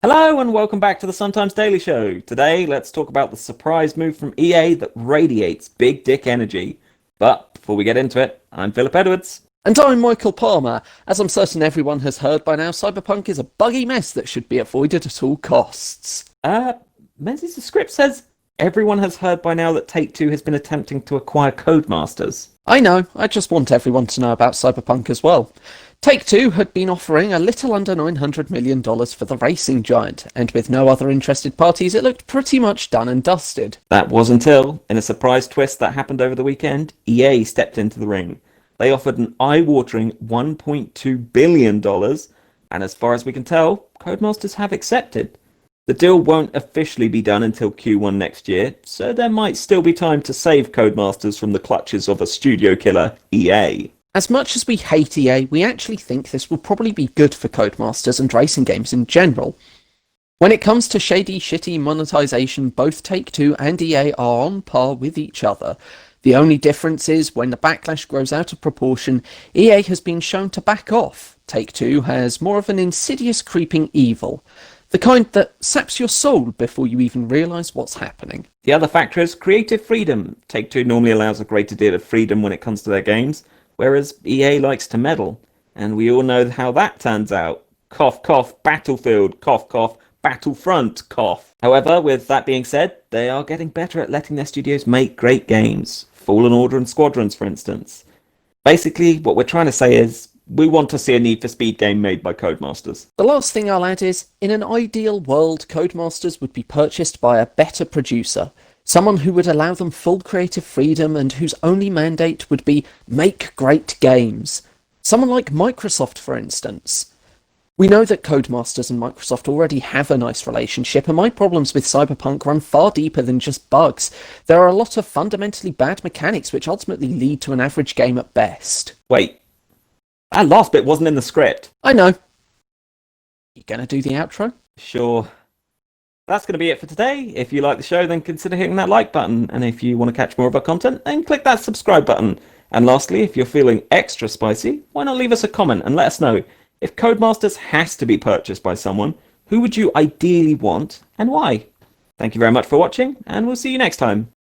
Hello and welcome back to the Sometimes Daily Show. Today, let's talk about the surprise move from EA that radiates big dick energy. But before we get into it, I'm Philip Edwards. And I'm Michael Palmer. As I'm certain everyone has heard by now, Cyberpunk is a buggy mess that should be avoided at all costs. Menzies, the script says everyone has heard by now that Take-Two has been attempting to acquire Codemasters. I know, I just want everyone to know about Cyberpunk as well. Take-Two had been offering a little under $900 million for the racing giant, and with no other interested parties, it looked pretty much done and dusted. That was until, in a surprise twist that happened over the weekend, EA stepped into the ring. They offered an eye-watering $1.2 billion, and as far as we can tell, Codemasters have accepted. The deal won't officially be done until Q1 next year, so there might still be time to save Codemasters from the clutches of a studio killer, EA. As much as we hate EA, we actually think this will probably be good for Codemasters and racing games in general. When it comes to shady, shitty monetization, both Take-Two and EA are on par with each other. The only difference is, when the backlash grows out of proportion, EA has been shown to back off. Take-Two has more of an insidious creeping evil. The kind that saps your soul before you even realise what's happening. The other factor is creative freedom. Take-Two normally allows a greater deal of freedom when it comes to their games, whereas EA likes to meddle. And we all know how that turns out. Cough, cough, Battlefield, cough, cough, Battlefront, cough. However, with that being said, they are getting better at letting their studios make great games. Fallen Order and Squadrons, for instance. Basically, what we're trying to say is, we want to see a Need for Speed game made by Codemasters. The last thing I'll add is, in an ideal world, Codemasters would be purchased by a better producer. Someone who would allow them full creative freedom and whose only mandate would be make great games. Someone like Microsoft, for instance. We know that Codemasters and Microsoft already have a nice relationship, and my problems with Cyberpunk run far deeper than just bugs. There are a lot of fundamentally bad mechanics which ultimately lead to an average game at best. Wait, that last bit wasn't in the script. I know. You gonna do the outro? Sure. That's going to be it for today. If you like the show, then consider hitting that like button. And if you want to catch more of our content, then click that subscribe button. And lastly, if you're feeling extra spicy, why not leave us a comment and let us know, if Codemasters has to be purchased by someone, who would you ideally want and why? Thank you very much for watching, and we'll see you next time.